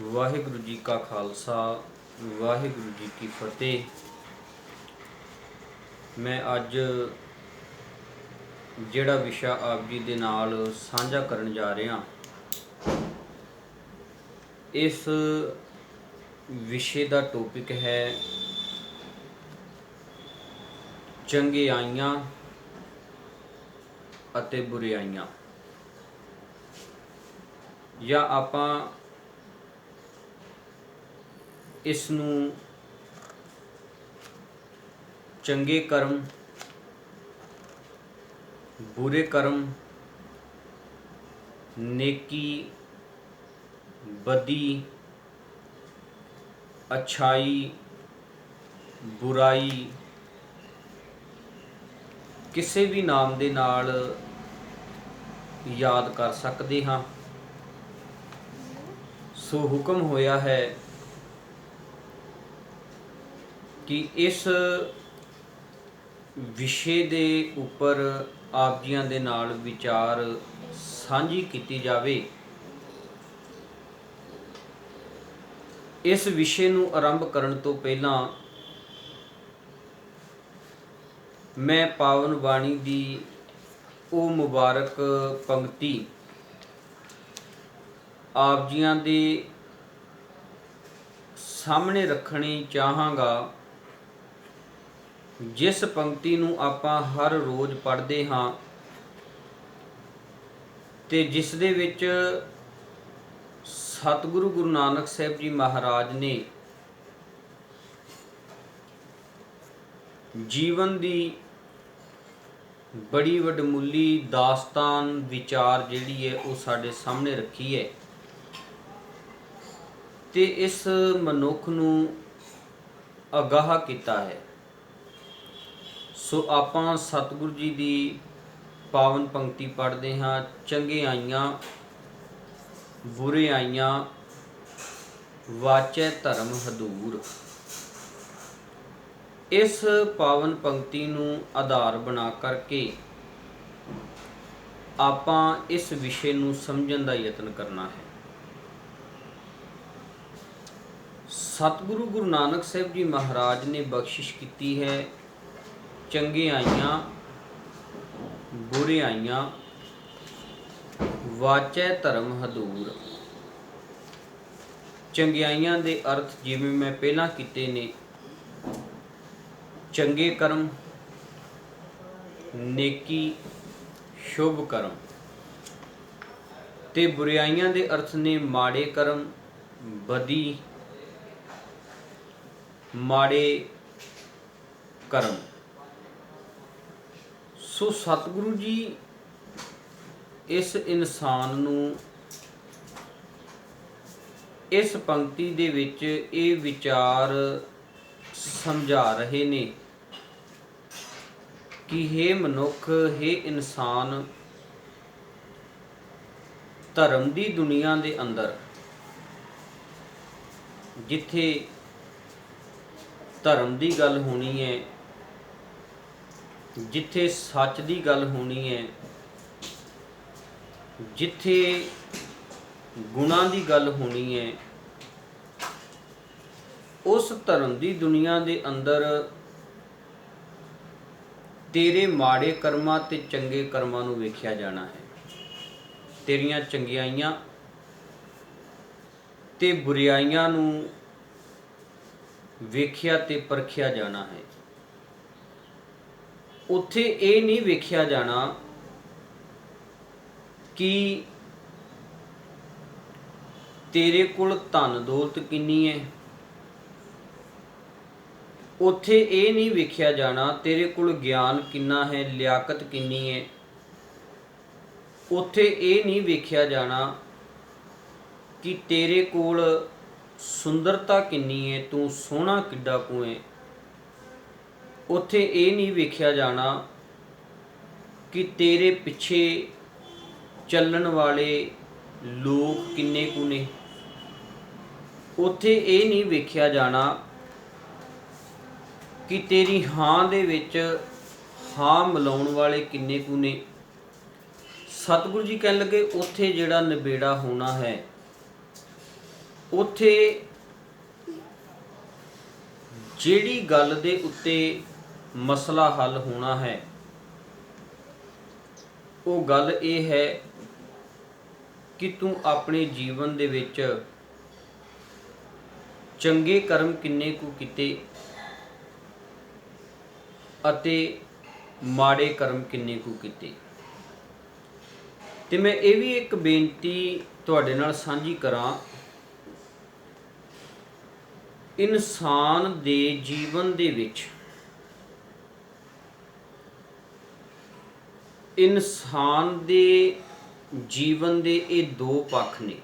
ਵਾਹਿਗੁਰੂ ਜੀ ਕਾ ਖਾਲਸਾ ਵਾਹਿਗੁਰੂ ਜੀ ਕੀ ਫਤਿਹ। ਮੈਂ ਅੱਜ ਜਿਹੜਾ ਵਿਸ਼ਾ ਆਪ ਜੀ ਦੇ ਨਾਲ ਸਾਂਝਾ ਕਰਨ ਜਾ ਰਿਹਾ, ਇਸ ਵਿਸ਼ੇ ਦਾ ਟੌਪਿਕ ਹੈ ਚੰਗਿਆਈਆਂ ਅਤੇ ਬੁਰਾਈਆਂ, ਜਾਂ ਆਪਾਂ ਇਸ ਨੂੰ ਚੰਗੇ ਕਰਮ, ਬੁਰੇ ਕਰਮ, ਨੇਕੀ, ਬਦੀ, ਅੱਛਾਈ, ਬੁਰਾਈ, ਕਿਸੇ ਵੀ ਨਾਮ ਦੇ ਨਾਲ ਯਾਦ ਕਰ ਸਕਦੇ ਹਾਂ। ਸੋ ਹੁਕਮ ਹੋਇਆ ਹੈ ਕਿ ਇਸ ਵਿਸ਼ੇ ਦੇ ਉੱਪਰ ਆਪ ਜੀਆਂ ਦੇ ਨਾਲ ਵਿਚਾਰ ਸਾਂਝੀ ਕੀਤੀ ਜਾਵੇ। ਇਸ ਵਿਸ਼ੇ ਨੂੰ ਆਰੰਭ ਕਰਨ ਤੋਂ ਪਹਿਲਾਂ ਮੈਂ ਪਾਵਨ ਬਾਣੀ ਦੀ ਉਹ ਮੁਬਾਰਕ ਪੰਕਤੀ ਆਪ ਜੀਆਂ ਦੇ ਸਾਹਮਣੇ ਰੱਖਣੀ ਚਾਹਾਂਗਾ, ਜਿਸ ਪੰਕਤੀ ਨੂੰ ਆਪਾਂ ਹਰ ਰੋਜ਼ ਪੜ੍ਹਦੇ ਹਾਂ ਤੇ ਜਿਸ ਦੇ ਵਿੱਚ ਸਤਿਗੁਰੂ ਗੁਰੂ ਨਾਨਕ ਸਾਹਿਬ ਜੀ ਮਹਾਰਾਜ ਨੇ ਜੀਵਨ ਦੀ ਬੜੀ ਵਡਮੁੱਲੀ ਦਾਸਤਾਨ ਵਿਚਾਰ ਜਿਹੜੀ ਹੈ ਉਹ ਸਾਡੇ ਸਾਹਮਣੇ ਰੱਖੀ ਹੈ ਤੇ ਇਸ ਮਨੁੱਖ ਨੂੰ ਅਗਾਹ ਕੀਤਾ ਹੈ। ਸੋ ਆਪਾਂ ਸਤਿਗੁਰੂ ਜੀ ਦੀ ਪਾਵਨ ਪੰਕਤੀ ਪੜ੍ਹਦੇ ਹਾਂ, ਚੰਗਿਆਈਆਂ ਬੁਰਾਈਆਂ ਵਾਚੈ ਧਰਮ ਹਦੂਰ। ਇਸ ਪਾਵਨ ਪੰਕਤੀ ਨੂੰ ਆਧਾਰ ਬਣਾ ਕਰਕੇ ਆਪਾਂ ਇਸ ਵਿਸ਼ੇ ਨੂੰ ਸਮਝਣ ਦਾ ਯਤਨ ਕਰਨਾ ਹੈ। ਸਤਿਗੁਰੂ ਗੁਰੂ ਨਾਨਕ ਸਾਹਿਬ ਜੀ ਮਹਾਰਾਜ ਨੇ ਬਖਸ਼ਿਸ਼ ਕੀਤੀ ਹੈ, ਚੰਗਿਆਈਆਂ ਬੁਰਾਈਆਂ ਵਾਚੈ ਧਰਮ ਹਦੂਰ। ਚੰਗਿਆਈਆਂ ਦੇ ਅਰਥ ਜਿਵੇਂ ਮੈਂ ਪਹਿਲਾਂ ਕੀਤੇ ਨੇ, ਚੰਗੇ ਕਰਮ, ਨੇਕੀ, ਸ਼ੁਭ ਕਰਮ, ਤੇ ਬੁਰਾਈਆਂ ਦੇ ਅਰਥ ਨੇ ਮਾੜੇ ਕਰਮ, ਬਦੀ, ਮਾੜੇ ਕਰਮ। ਸੋ ਸਤਿਗੁਰੂ ਜੀ ਇਸ ਇਨਸਾਨ ਨੂੰ ਇਸ ਪੰਕਤੀ ਦੇ ਵਿੱਚ ਇਹ ਵਿਚਾਰ ਸਮਝਾ ਰਹੇ ਨੇ ਕਿ ਹੇ ਮਨੁੱਖ, ਹੇ ਇਨਸਾਨ, ਧਰਮ ਦੀ ਦੁਨੀਆ ਦੇ ਅੰਦਰ ਜਿੱਥੇ ਧਰਮ ਦੀ ਗੱਲ ਹੋਣੀ ਹੈ, ਜਿੱਥੇ ਸੱਚ ਦੀ ਗੱਲ ਹੋਣੀ ਹੈ, ਜਿੱਥੇ ਗੁਣਾਂ ਦੀ ਗੱਲ ਹੋਣੀ ਹੈ, ਉਸ ਧਰਮ ਦੀ ਦੁਨੀਆ ਦੇ ਅੰਦਰ ਤੇਰੇ ਮਾੜੇ ਕਰਮਾਂ ਤੇ ਚੰਗੇ ਕਰਮਾਂ ਨੂੰ ਵੇਖਿਆ ਜਾਣਾ ਹੈ। ਤੇਰੀਆਂ ਚੰਗਿਆਈਆਂ ਤੇ ਬੁਰਾਈਆਂ ਨੂੰ ਵੇਖਿਆ ਤੇ ਪਰਖਿਆ ਜਾਣਾ ਹੈ। ਉੱਥੇ ਇਹ ਨਹੀਂ ਵੇਖਿਆ ਜਾਣਾ ਕਿ ਤੇਰੇ ਕੋਲ ਧਨ ਦੌਲਤ ਕਿੰਨੀ ਹੈ। ਉੱਥੇ ਇਹ ਨਹੀਂ ਵੇਖਿਆ ਜਾਣਾ ਤੇਰੇ ਕੋਲ ਗਿਆਨ ਕਿੰਨਾ ਹੈ, ਲਿਆਕਤ ਕਿੰਨੀ ਹੈ। ਉੱਥੇ ਇਹ ਨਹੀਂ ਵੇਖਿਆ ਜਾਣਾ ਕਿ ਤੇਰੇ ਕੋਲ ਸੁੰਦਰਤਾ ਕਿੰਨੀ ਹੈ, ਤੂੰ ਸੋਹਣਾ ਕਿੱਡਾ ਕੁ ਹੈ। ਉੱਥੇ ਇਹ ਨਹੀਂ ਵੇਖਿਆ ਜਾਣਾ ਕਿ ਤੇਰੇ ਪਿੱਛੇ ਚੱਲਣ ਵਾਲੇ ਲੋਕ ਕਿੰਨੇ ਕੁ ਨੇ। ਉੱਥੇ ਇਹ ਨਹੀਂ ਵੇਖਿਆ ਜਾਣਾ ਕਿ ਤੇਰੀ ਹਾਂ ਦੇ ਵਿੱਚ ਹਾਂ ਮਿਲਾਉਣ ਵਾਲੇ ਕਿੰਨੇ ਕੁ ਨੇ। ਸਤਿਗੁਰੂ ਜੀ ਕਹਿਣ ਲੱਗੇ ਉੱਥੇ ਜਿਹੜਾ ਨਿਬੇੜਾ ਹੋਣਾ ਹੈ ਉੱਥੇ ਜਿਹੜੀ ਗੱਲ ਦੇ ਉੱਤੇ ਮਸਲਾ ਹੱਲ ਹੋਣਾ ਹੈ ਉਹ ਗੱਲ ਇਹ ਹੈ ਕਿ ਤੂੰ ਆਪਣੇ ਜੀਵਨ ਦੇ ਵਿੱਚ ਚੰਗੇ ਕਰਮ ਕਿੰਨੇ ਕੁ ਕੀਤੇ ਅਤੇ ਮਾੜੇ ਕਰਮ ਕਿੰਨੇ ਕੁ ਕੀਤੇ। ਤੇ ਮੈਂ ਇਹ ਵੀ ਇੱਕ ਬੇਨਤੀ ਤੁਹਾਡੇ ਨਾਲ ਸਾਂਝੀ ਕਰਾਂ, ਇਨਸਾਨ ਦੇ ਜੀਵਨ ਦੇ ਵਿੱਚ ਇਨਸਾਨ ਦੇ ਜੀਵਨ ਦੇ ਇਹ ਦੋ ਪੱਖ ਨੇ,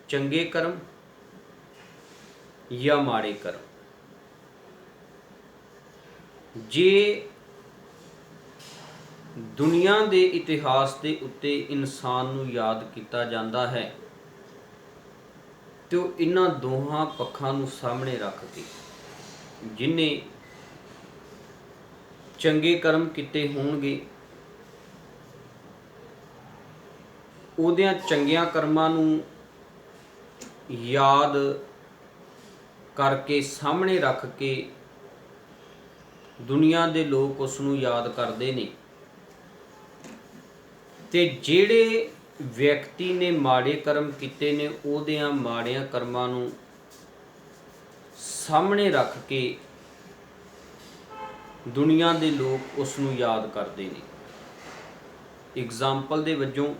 ਚੰਗੇ ਕਰਮ ਜਾਂ ਮਾੜੇ ਕਰਮ। ਜੇ ਦੁਨੀਆ ਦੇ ਇਤਿਹਾਸ ਦੇ ਉੱਤੇ ਇਨਸਾਨ ਨੂੰ ਯਾਦ ਕੀਤਾ ਜਾਂਦਾ ਹੈ ਤੇ ਉਹ ਇਹਨਾਂ ਦੋਹਾਂ ਪੱਖਾਂ ਨੂੰ ਸਾਹਮਣੇ ਰੱਖ ਕੇ, ਜਿਨੇ ਚੰਗੇ ਕਰਮ ਕੀਤੇ ਹੋਣਗੇ ਉਹਦਿਆਂ ਚੰਗਿਆਂ ਕਰਮਾਂ ਨੂੰ ਯਾਦ ਕਰਕੇ ਸਾਹਮਣੇ ਰੱਖ ਕੇ ਦੁਨੀਆ ਦੇ ਲੋਕ ਉਸ ਨੂੰ ਯਾਦ ਕਰਦੇ ਨੇ, ਤੇ ਜਿਹੜੇ ਵਿਅਕਤੀ ਨੇ ਮਾੜੇ ਕਰਮ ਕੀਤੇ ਨੇ ਉਹਦਿਆਂ ਮਾੜਿਆਂ ਕਰਮਾਂ ਨੂੰ ਸਾਹਮਣੇ ਰੱਖ ਕੇ ਦੁਨੀਆ ਦੇ ਲੋਕ ਉਸ ਨੂੰ ਯਾਦ ਕਰਦੇ ਨੇ। ਐਗਜ਼ਾਮਪਲ ਦੇ ਵਜੋਂ,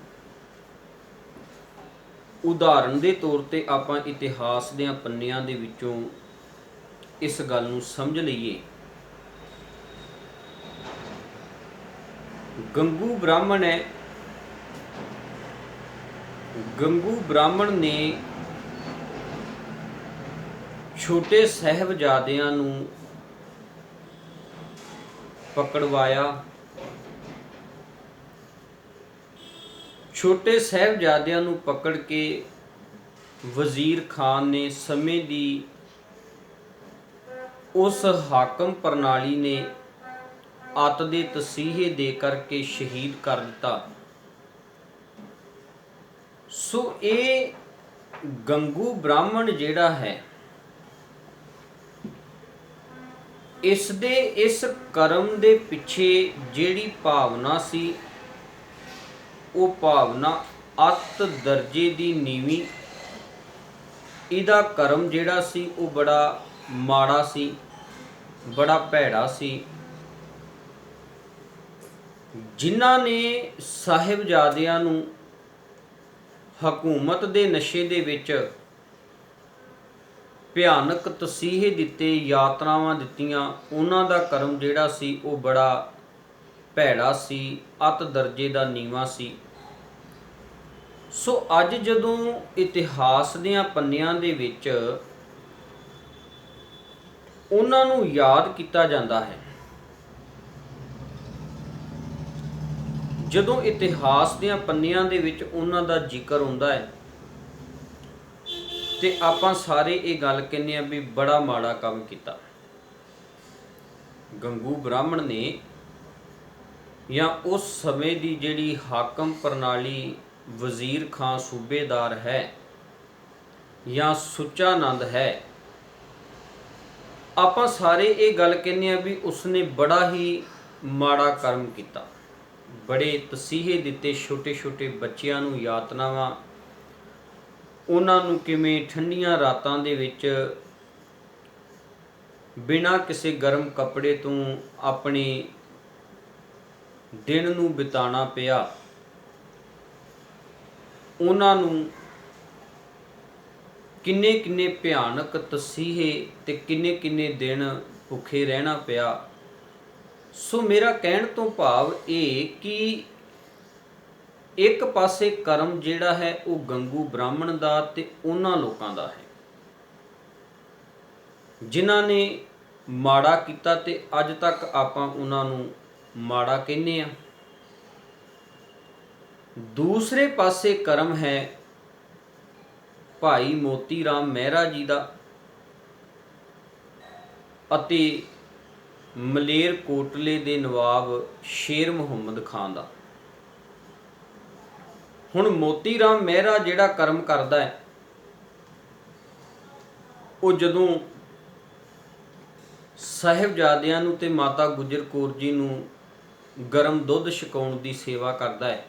ਉਦਾਹਰਨ ਦੇ ਤੌਰ ਤੇ ਆਪਾਂ ਇਤਿਹਾਸ ਦੇ ਪੰਨਿਆਂ ਦੇ ਵਿੱਚੋਂ ਇਸ ਗੱਲ ਨੂੰ ਸਮਝ ਲਈਏ। ਗੰਗੂ ਬ੍ਰਾਹਮਣ ਹੈ, ਗੰਗੂ ਬ੍ਰਾਹਮਣ ਨੇ ਛੋਟੇ ਸਾਹਿਬਜ਼ਾਦਿਆਂ ਨੂੰ ਪਕੜਵਾਇਆ। ਛੋਟੇ ਸਾਹਿਬਜ਼ਾਦਿਆਂ ਨੂੰ ਪਕੜ ਕੇ ਵਜ਼ੀਰ ਖਾਨ ਨੇ ਸਮੇਂ ਦੀ ਉਸ ਹਾਕਮ ਪ੍ਰਣਾਲੀ ਨੇ ਅੱਤ ਦੇ ਤਸੀਹੇ ਦੇ ਕਰਕੇ ਸ਼ਹੀਦ ਕਰ ਦਿੱਤਾ। ਸੋ ਇਹ ਗੰਗੂ ਬ੍ਰਾਹਮਣ ਜਿਹੜਾ ਹੈ, ਇਸ ਕਰਮ ਦੇ ਪਿੱਛੇ ਜਿਹੜੀ ਭਾਵਨਾ ਸੀ ਉਹ ਭਾਵਨਾ ਅੱਤ ਦਰਜੇ ਦੀ ਨੀਵੀਂ। ਇਹਦਾ ਕਰਮ ਜਿਹੜਾ ਸੀ ਉਹ ਬੜਾ ਮਾੜਾ ਸੀ, ਬੜਾ ਭੈੜਾ ਸੀ। ਜਿਨ੍ਹਾਂ ਨੇ ਸਾਹਿਬਜ਼ਾਦਿਆਂ ਨੂੰ ਹਕੂਮਤ ਦੇ ਨਸ਼ੇ ਦੇ ਵਿੱਚ ਭਿਆਨਕ ਤਸੀਹੇ ਦਿੱਤੇ, ਯਾਤਨਾਵਾਂ ਦਿੱਤੀਆਂ, ਉਹਨਾਂ ਦਾ ਕਰਮ ਜਿਹੜਾ ਸੀ ਉਹ ਬੜਾ ਭੈੜਾ ਸੀ, ਅੱਤ ਦਰਜੇ ਦਾ ਨੀਵਾਂ ਸੀ। ਸੋ ਅੱਜ ਜਦੋਂ ਇਤਿਹਾਸ ਦੀਆਂ ਪੰਨਿਆਂ ਦੇ ਵਿੱਚ ਉਹਨਾਂ ਨੂੰ ਯਾਦ ਕੀਤਾ ਜਾਂਦਾ ਹੈ, ਜਦੋਂ ਇਤਿਹਾਸ ਦੀਆਂ ਪੰਨਿਆਂ ਦੇ ਵਿੱਚ ਉਹਨਾਂ ਦਾ ਜ਼ਿਕਰ ਹੁੰਦਾ ਹੈ ਤੇ ਆਪਾਂ ਸਾਰੇ ਇਹ ਗੱਲ ਕਹਿੰਦੇ ਆ ਵੀ ਬੜਾ ਮਾੜਾ ਕੰਮ ਕੀਤਾ। ਗੰਗੂ ਬ੍ਰਾਹਮਣ ਨੇ ਜਾਂ ਉਸ ਸਮੇਂ ਦੀ ਜਿਹੜੀ ਹਾਕਮ ਪ੍ਰਣਾਲੀ, ਵਜ਼ੀਰ ਖਾਂ ਸੂਬੇਦਾਰ ਹੈ ਜਾਂ ਸੁੱਚਾਨੰਦ ਹੈ, ਆਪਾਂ ਸਾਰੇ ਇਹ ਗੱਲ ਕਹਿੰਦੇ ਆ ਵੀ ਉਸਨੇ ਬੜਾ ਹੀ ਮਾੜਾ ਕਰਮ ਕੀਤਾ, ਬੜੇ ਤਸੀਹੇ ਦਿੱਤੇ। ਛੋਟੇ ਛੋਟੇ ਬੱਚਿਆਂ ਨੂੰ ਯਾਤਨਾਵਾਂ, ਉਹਨਾਂ ਨੂੰ ਕਿਵੇਂ ਠੰਡੀਆਂ ਰਾਤਾਂ ਦੇ ਵਿੱਚ ਬਿਨਾਂ ਕਿਸੇ ਗਰਮ ਕੱਪੜੇ ਤੋਂ ਆਪਣੇ ਦਿਨ ਨੂੰ ਬਿਤਾਉਣਾ ਪਿਆ, ਉਹਨਾਂ ਨੂੰ ਕਿੰਨੇ ਕਿੰਨੇ ਭਿਆਨਕ ਤਸੀਹੇ ਤੇ ਕਿੰਨੇ ਕਿੰਨੇ ਦਿਨ ਭੁੱਖੇ ਰਹਿਣਾ ਪਿਆ। ਸੋ ਮੇਰਾ ਕਹਿਣ ਤੋਂ ਭਾਵ ਇਹ ਕਿ ਇੱਕ ਪਾਸੇ ਕਰਮ ਜਿਹੜਾ ਹੈ ਉਹ ਗੰਗੂ ਬ੍ਰਾਹਮਣ ਦਾ ਤੇ ਉਹਨਾਂ ਲੋਕਾਂ ਦਾ ਹੈ ਜਿਨ੍ਹਾਂ ਨੇ ਮਾੜਾ ਕੀਤਾ ਤੇ ਅੱਜ ਤੱਕ ਆਪਾਂ ਉਹਨਾਂ ਨੂੰ ਮਾੜਾ ਕਹਿੰਦੇ ਆ। ਦੂਸਰੇ ਪਾਸੇ ਕਰਮ ਹੈ ਭਾਈ ਮੋਤੀ ਰਾਮ ਮਹਿਰਾ ਜੀ ਦਾ ਅਤੇ ਮਲੇਰ ਕੋਟਲੇ ਦੇ ਨਵਾਬ ਸ਼ੇਰ ਮੁਹੰਮਦ ਖਾਨ ਦਾ। ਹੁਣ ਮੋਤੀ ਰਾਮ ਮਹਿਰਾ ਜਿਹੜਾ ਕਰਮ ਕਰਦਾ ਹੈ ਉਹ ਜਦੋਂ ਸਾਹਿਬਜ਼ਾਦਿਆਂ ਨੂੰ ਤੇ ਮਾਤਾ ਗੁਜਰ ਕੌਰ ਜੀ ਨੂੰ ਗਰਮ ਦੁੱਧ ਛਕਾਉਣ ਦੀ ਸੇਵਾ ਕਰਦਾ ਹੈ,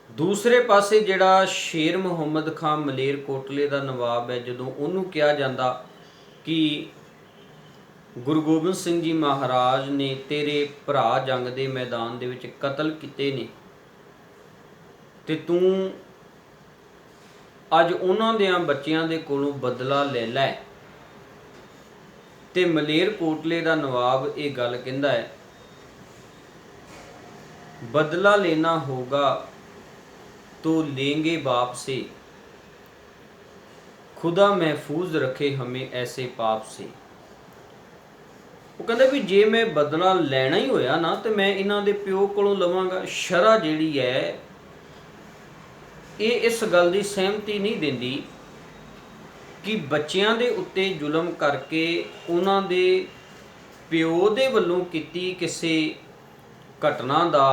ਦੂਸਰੇ ਪਾਸੇ ਜਿਹੜਾ ਸ਼ੇਰ ਮੁਹੰਮਦ ਖਾਨ ਮਲੇਰਕੋਟਲੇ ਦਾ ਨਵਾਬ ਹੈ, ਜਦੋਂ ਉਹਨੂੰ ਕਿਹਾ ਜਾਂਦਾ ਕਿ ਗੁਰੂ ਗੋਬਿੰਦ ਸਿੰਘ ਜੀ ਮਹਾਰਾਜ ਨੇ ਤੇਰੇ ਭਰਾ ਜੰਗ ਦੇ ਮੈਦਾਨ ਦੇ ਵਿੱਚ ਕਤਲ ਕੀਤੇ ਨੇ ਤੇ ਤੂੰ ਅੱਜ ਉਹਨਾਂ ਦੇ ਬੱਚਿਆਂ ਦੇ ਕੋਲੋਂ ਬਦਲਾ ਲੈ ਲੈ, ਤੇ ਮਲੇਰਕੋਟਲੇ ਦਾ ਨਵਾਬ ਇਹ ਗੱਲ ਕਹਿੰਦਾ ਹੈ, बदला लेना होगा तो लेंगे बाप से, खुदा महफूज रखे हमें ऐसे पाप से। वो कहते भी जे मैं बदला लेना ही होया ना तो मैं इन्हां दे प्यो कोलों लवांगा। शरा जिहड़ी है ये इस गल की सहमति नहीं देंदी कि बच्चियां दे उत्ते जुलम करके उन्हां दे प्यो दे वल्लों कीती किसी घटना दा,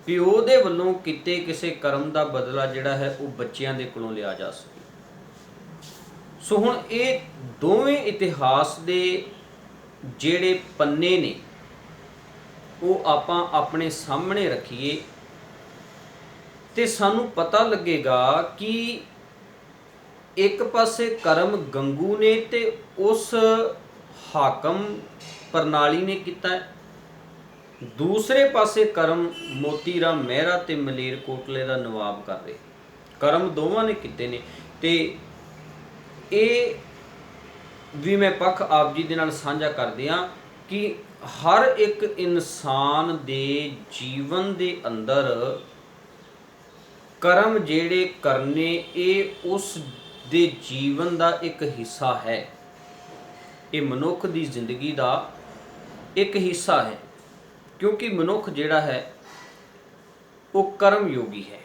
प्यो दे वल्लों कीते किसी कर्म दा बदला जिहड़ा है वो बच्चियां दे कोलों लिया जा सके। सो हुण ये दोवें इतिहास दे जिहड़े पन्ने ने वो आपां अपने सामने रखीए ते सानू पता लगेगा कि एक पासे कर्म गंगू ने ते उस हाकम प्रणाली ने किया है, दूसरे पासे कर्म मोती राम मेहरा ते मलेरकोटले का नवाब कर रहे। कर्म दोवां ने किते ने ते ये भी मैं पक्ष आप जी दे नाल साझा कर दियां कि हर एक इंसान दे जीवन दे अंदर कर्म जेड़े करने ये उस दे जीवन का एक हिस्सा है, ये मनुख की जिंदगी का एक हिस्सा है, क्योंकि मनुख जिहड़ा है वो कर्म योगी है।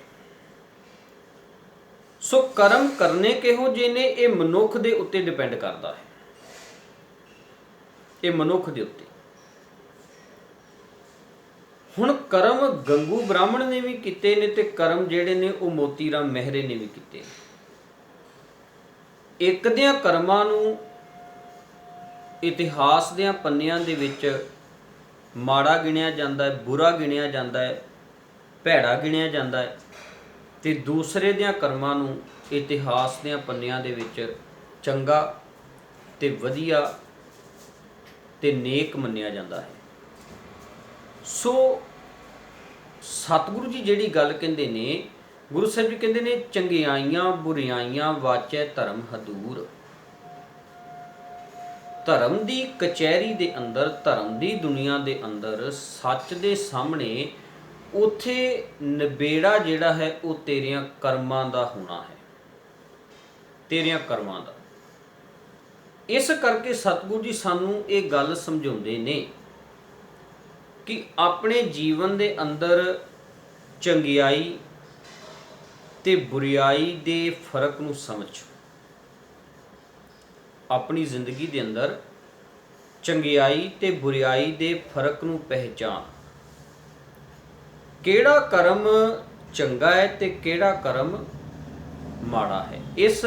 सो कर्म करने किहो जे ने ये मनुख दे उत्ते डिपेंड करता है, ये मनुख दे उत्ते। हुण कर्म गंगू ब्राह्मण ने भी कीते ने ते कर्म जिहड़े ने वो मोती राम मेहरे ने भी कीते। एक दियां कर्मां नूं इतिहास दियां पन्नियां दे विच माड़ा गिणिया जाता है, बुरा गिणिया जाता है, भैड़ा गिणिया जाता है, ते दूसरे दियां कर्मां नूं इतिहास दियां पन्नियां दे विच चंगा ते वधिया ते नेक मन्निया जाता है। सो सतगुरु जी जिहड़ी गल कहंदे ने, गुरु साहिब जी कहंदे ने, चंगियाइयां बुरियाइयां वाचै धर्म हदूर। धर्म की कचहरी दे अंदर, धर्म की दुनिया दे अंदर सच दे सामने उथे नबेड़ा जिहड़ा है वो तेरियां कर्मां दा होना है, तेरियां कर्मां दा। इस करके सतगुरु जी सानू ये गल समझाउंदे ने कि अपने जीवन दे अंदर चंगियाई ते बुरियाई दे फर्क नू समझ, अपनी जिंदगी दे अंदर चंगियाई ते बुरियाई दे फर्क नू पहचान, केड़ा कर्म चंगा है ते केड़ा कर्म माड़ा है। इस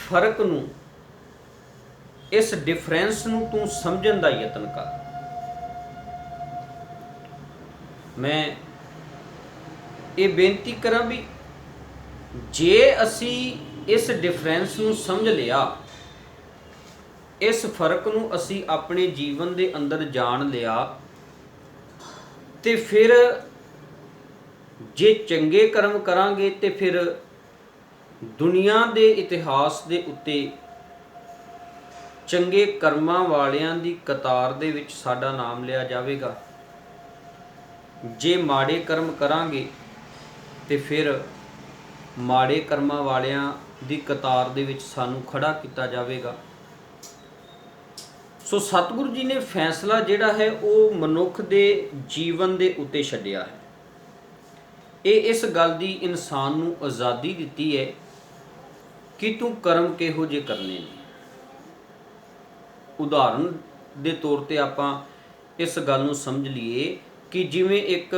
फर्क नू, इस डिफरेंस नू तू समझण दा यतन कर। मैं ये बेनती करा भी जे असी इस डिफरेंस नू समझ लिया, इस फर्क नू असी अपने जीवन दे अंदर जान लिया, ते फिर जे चंगे कर्म करांगे ते फिर दुनिया दे इतिहास दे उत्ते चंगे कर्मां वालियां दी कतार दे विच साडा नाम लिया जावेगा। जे माड़े कर्म करांगे ते फिर माड़े कर्मां वालियां दी कतार दे विच सानू खड़ा किया जावेगा। सो सतगुरु जी ने फैसला जिहड़ा है वो मनुख दे जीवन दे उत्ते छड्डिया है। ये इस गल दी इंसान नू आज़ादी दिती है कि तू कर्म किहो जे करने ने। उदाहरण दे तौर ते आपां इस गल नू समझ लीए कि जिवें एक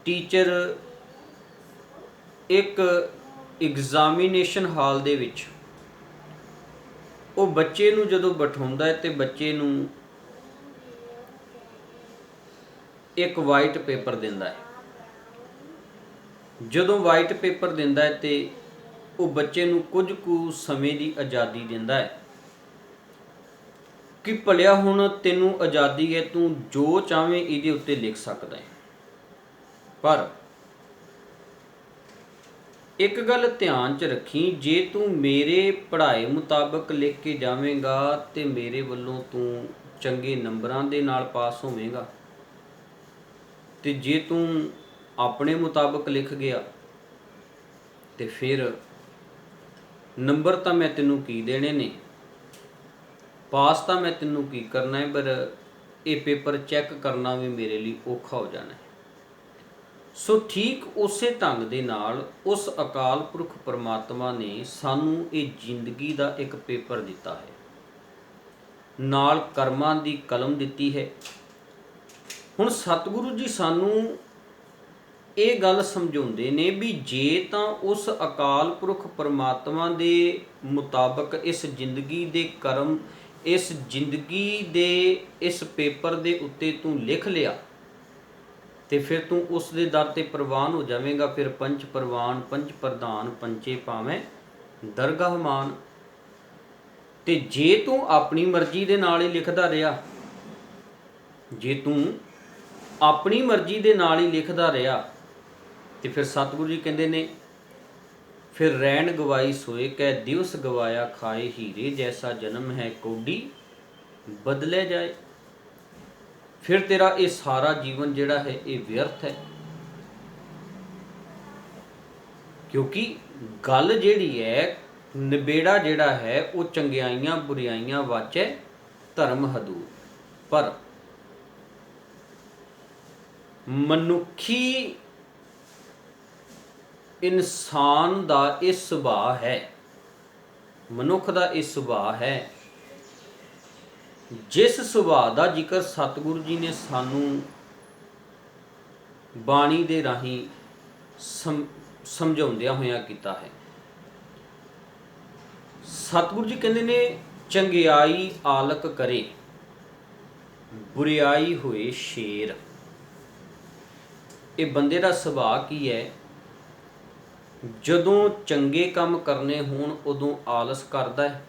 टीचर ਇੱਕ ਐਗਜ਼ਾਮੀਨੇਸ਼ਨ ਹਾਲ ਦੇ ਵਿੱਚ ਉਹ ਬੱਚੇ ਨੂੰ ਜਦੋਂ ਬਿਠਾਉਂਦਾ ਹੈ ਤੇ ਬੱਚੇ ਨੂੰ ਇੱਕ ਵਾਈਟ ਪੇਪਰ ਦਿੰਦਾ ਹੈ। ਜਦੋਂ ਵਾਈਟ ਪੇਪਰ ਦਿੰਦਾ ਹੈ ਤੇ ਉਹ ਬੱਚੇ ਨੂੰ ਕੁਝ ਕੁ ਸਮੇਂ ਦੀ ਆਜ਼ਾਦੀ ਦਿੰਦਾ ਹੈ ਕਿ ਭਲਿਆ ਹੁਣ ਤੈਨੂੰ ਆਜ਼ਾਦੀ ਹੈ, ਤੂੰ ਜੋ ਚਾਹਵੇਂ ਇਹਦੇ ਉੱਤੇ ਲਿਖ ਸਕਦਾ ਹੈ। ਪਰ ਇੱਕ ਗੱਲ ਧਿਆਨ 'ਚ ਰੱਖੀ, ਜੇ ਤੂੰ ਮੇਰੇ ਪੜ੍ਹਾਏ ਮੁਤਾਬਕ ਲਿਖ ਕੇ ਜਾਵੇਂਗਾ ਤੇ ਮੇਰੇ ਵੱਲੋਂ ਤੂੰ ਚੰਗੇ ਨੰਬਰਾਂ ਦੇ ਨਾਲ ਪਾਸ ਹੋਵੇਂਗਾ, ਤੇ ਜੇ ਤੂੰ ਆਪਣੇ ਮੁਤਾਬਕ ਲਿਖ ਗਿਆ ਤੇ ਫਿਰ ਨੰਬਰ ਤਾਂ ਮੈਂ ਤੈਨੂੰ ਕੀ ਦੇਣੇ ਨੇ, ਪਾਸ ਤਾਂ ਮੈਂ ਤੈਨੂੰ ਕੀ ਕਰਨਾ ਹੈ, ਪਰ ਇਹ ਪੇਪਰ ਚੈੱਕ ਕਰਨਾ ਵੀ ਮੇਰੇ ਲਈ ਔਖਾ ਹੋ ਜਾਣਾ ਹੈ। ਸੋ ਠੀਕ ਉਸੇ ਢੰਗ ਦੇ ਨਾਲ ਉਸ ਅਕਾਲ ਪੁਰਖ ਪਰਮਾਤਮਾ ਨੇ ਸਾਨੂੰ ਇਹ ਜ਼ਿੰਦਗੀ ਦਾ ਇੱਕ ਪੇਪਰ ਦਿੱਤਾ ਹੈ, ਨਾਲ ਕਰਮਾਂ ਦੀ ਕਲਮ ਦਿੱਤੀ ਹੈ। ਹੁਣ ਸਤਿਗੁਰੂ ਜੀ ਸਾਨੂੰ ਇਹ ਗੱਲ ਸਮਝਾਉਂਦੇ ਨੇ ਵੀ ਜੇ ਤਾਂ ਉਸ ਅਕਾਲ ਪੁਰਖ ਪਰਮਾਤਮਾ ਦੇ ਮੁਤਾਬਕ ਇਸ ਜ਼ਿੰਦਗੀ ਦੇ ਕਰਮ, ਇਸ ਜ਼ਿੰਦਗੀ ਦੇ ਇਸ ਪੇਪਰ ਦੇ ਉੱਤੇ ਤੂੰ ਲਿਖ ਲਿਆ ਤੇ ਫਿਰ ਤੂੰ ਉਸ ਦੇ ਦਰ ਤੇ ਪ੍ਰਵਾਨ ਹੋ ਜਾਵੇਂਗਾ। ਫਿਰ ਪੰਚ ਪ੍ਰਵਾਨ ਪੰਚ ਪ੍ਰਧਾਨ ਪੰਚੇ ਪਾਵੇਂ ਦਰਗਾਹ ਮਾਨ। ਤੇ ਜੇ ਤੂੰ ਆਪਣੀ ਮਰਜ਼ੀ ਦੇ ਨਾਲ ਹੀ ਲਿਖਦਾ ਰਿਹਾ, ਜੇ ਤੂੰ ਆਪਣੀ ਮਰਜ਼ੀ ਦੇ ਨਾਲ ਹੀ ਲਿਖਦਾ ਰਿਹਾ ਤੇ ਫਿਰ ਸਤਿਗੁਰੂ ਜੀ ਕਹਿੰਦੇ ਨੇ, ਫਿਰ ਰੈਣ ਗਵਾਈ ਸੋਏ ਕਹਿ ਦਿਵਸ ਗਵਾਇਆ ਖਾਏ ਹੀਰੇ, ਜੈਸਾ ਜਨਮ ਹੈ ਕੌਡੀ ਬਦਲੇ ਜਾਏ। ਫਿਰ ਤੇਰਾ ਇਹ ਸਾਰਾ ਜੀਵਨ ਜਿਹੜਾ ਹੈ ਇਹ ਵਿਅਰਥ ਹੈ, ਕਿਉਂਕਿ ਗੱਲ ਜਿਹੜੀ ਹੈ, ਨਿਬੇੜਾ ਜਿਹੜਾ ਹੈ ਉਹ ਚੰਗਿਆਈਆਂ ਬੁਰਿਆਈਆਂ ਵਾਚੈ ਧਰਮ ਹਦੂਰ। ਪਰ ਮਨੁੱਖੀ ਇਨਸਾਨ ਦਾ ਇਹ ਸੁਭਾਅ ਹੈ, ਮਨੁੱਖ ਦਾ ਇਹ ਸੁਭਾਅ ਹੈ, ਜਿਸ ਸੁਭਾਅ ਦਾ ਜ਼ਿਕਰ ਸਤਿਗੁਰੂ ਜੀ ਨੇ ਸਾਨੂੰ ਬਾਣੀ ਦੇ ਰਾਹੀਂ ਸਮਝਾਉਂਦਿਆਂ ਹੋਇਆਂ ਕੀਤਾ ਹੈ। ਸਤਿਗੁਰੂ ਜੀ ਕਹਿੰਦੇ ਨੇ, ਚੰਗਿਆਈ ਆਲਕ ਕਰੇ ਬੁਰਿਆਈ ਹੋਏ ਸ਼ੇਰ। ਇਹ ਬੰਦੇ ਦਾ ਸੁਭਾਅ ਕੀ ਹੈ, ਜਦੋਂ ਚੰਗੇ ਕੰਮ ਕਰਨੇ ਹੋਣ ਉਦੋਂ ਆਲਸ ਕਰਦਾ ਹੈ,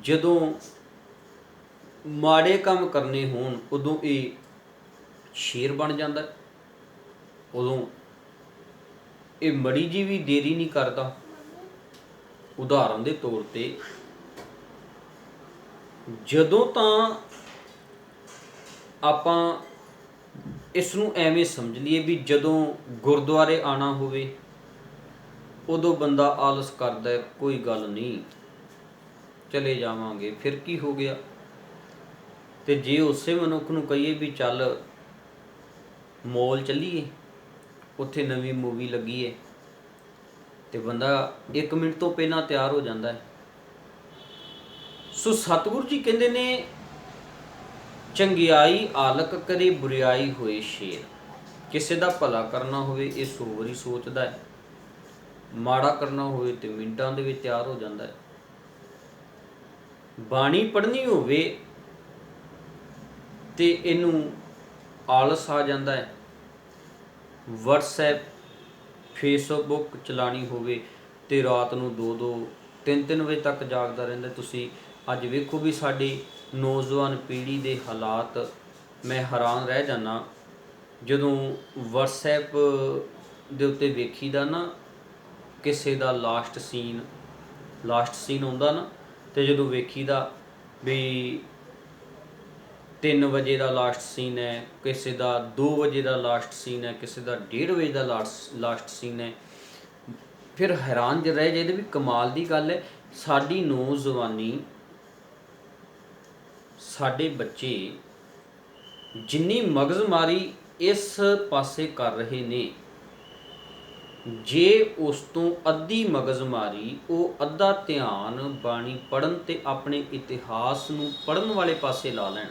ਜਦੋਂ ਮਾੜੇ ਕੰਮ ਕਰਨੇ ਹੋਣ ਉਦੋਂ ਇਹ ਸ਼ੇਰ ਬਣ ਜਾਂਦਾ, ਉਦੋਂ ਇਹ ਮੜੀ ਜੀ ਵੀ ਦੇਰੀ ਨਹੀਂ ਕਰਦਾ। ਉਦਾਹਰਨ ਦੇ ਤੌਰ ਤੇ ਜਦੋਂ ਤਾਂ ਆਪਾਂ ਇਸ ਨੂੰ ਐਵੇਂ ਸਮਝ ਲਈਏ ਵੀ ਜਦੋਂ ਗੁਰਦੁਆਰੇ ਆਉਣਾ ਹੋਵੇ ਉਦੋਂ ਬੰਦਾ ਆਲਸ ਕਰਦਾ ਹੈ, ਕੋਈ ਗੱਲ ਨਹੀਂ ਚਲੇ ਜਾਵਾਂਗੇ, ਫਿਰ ਕੀ ਹੋ ਗਿਆ। ਤੇ ਜੇ ਉਸੇ ਮਨੁੱਖ ਨੂੰ ਕਹੀਏ ਵੀ ਚੱਲ ਮੌਲ ਚੱਲੀਏ, ਉੱਥੇ ਨਵੀਂ ਮੂਵੀ ਲੱਗੀ ਹੈ, ਤੇ ਬੰਦਾ 1 ਮਿੰਟ ਤੋਂ ਪਹਿਲਾਂ ਤਿਆਰ ਹੋ ਜਾਂਦਾ ਹੈ। ਸੋ ਸਤਿਗੁਰੂ ਜੀ ਕਹਿੰਦੇ ਨੇ, ਚੰਗਿਆਈ ਆਲਕ ਕਰੇ ਬੁਰਿਆਈ ਹੋਏ ਸ਼ੇਰ। ਕਿਸੇ ਦਾ ਭਲਾ ਕਰਨਾ ਹੋਵੇ ਇਹ 100 ਵਾਰੀ ਸੋਚਦਾ ਹੈ, ਮਾੜਾ ਕਰਨਾ ਹੋਵੇ ਤੇ ਮਿੰਟਾਂ ਦੇ ਵਿੱਚ ਤਿਆਰ ਹੋ ਜਾਂਦਾ ਹੈ। ਬਾਣੀ ਪੜ੍ਹਨੀ ਹੋਵੇ ਤੇ ਇਹਨੂੰ ਆਲਸ ਆ ਜਾਂਦਾ ਹੈ। ਵਟਸਐਪ ਫੇਸਬੁੱਕ ਚਲਾਣੀ ਹੋਵੇ ਤੇ ਰਾਤ ਨੂੰ 2-2 3-3 ਵਜੇ ਤੱਕ ਜਾਗਦਾ ਰਹਿੰਦਾ। ਤੁਸੀਂ ਅੱਜ ਵੇਖੋ ਵੀ ਸਾਡੀ ਨੌਜਵਾਨ ਪੀੜ੍ਹੀ ਦੇ ਹਾਲਾਤ, ਮੈਂ ਹੈਰਾਨ ਰਹਿ ਜਾਂਦਾ ਜਦੋਂ ਵਟਸਐਪ ਦੇ ਉੱਤੇ ਵੇਖੀਦਾ ਨਾ ਕਿਸੇ ਦਾ ਲਾਸਟ ਸੀਨ ਆਉਂਦਾ ਨਾ, ਤੇ ਜਦੋਂ ਵੇਖੀਦਾ ਵੀ 3 ਵਜੇ ਦਾ ਲਾਸਟ ਸੀਨ ਹੈ, ਕਿਸੇ ਦਾ 2 ਵਜੇ ਦਾ ਲਾਸਟ ਸੀਨ ਹੈ, ਕਿਸੇ ਦਾ 1:30 ਵਜੇ ਦਾ ਲਾਸਟ ਸੀਨ ਹੈ, ਫਿਰ ਹੈਰਾਨ ਜਿਹਾ ਰਹਿ ਜਾਈਦਾ ਵੀ ਕਮਾਲ ਦੀ ਗੱਲ ਹੈ। ਸਾਡੀ ਨੌਜਵਾਨੀ, ਸਾਡੇ ਬੱਚੇ ਜਿੰਨੀ ਮਗਜ਼ਮਾਰੀ ਇਸ ਪਾਸੇ ਕਰ ਰਹੇ ਨੇ, ਜੇ ਉਸ ਤੋਂ ਅੱਧੀ ਮਗਜ਼ਮਾਰੀ, ਉਹ ਅੱਧਾ ਧਿਆਨ ਬਾਣੀ ਪੜ੍ਹਨ ਤੇ ਆਪਣੇ ਇਤਿਹਾਸ ਨੂੰ ਪੜ੍ਹਨ ਵਾਲੇ ਪਾਸੇ ਲਾ ਲੈਣ,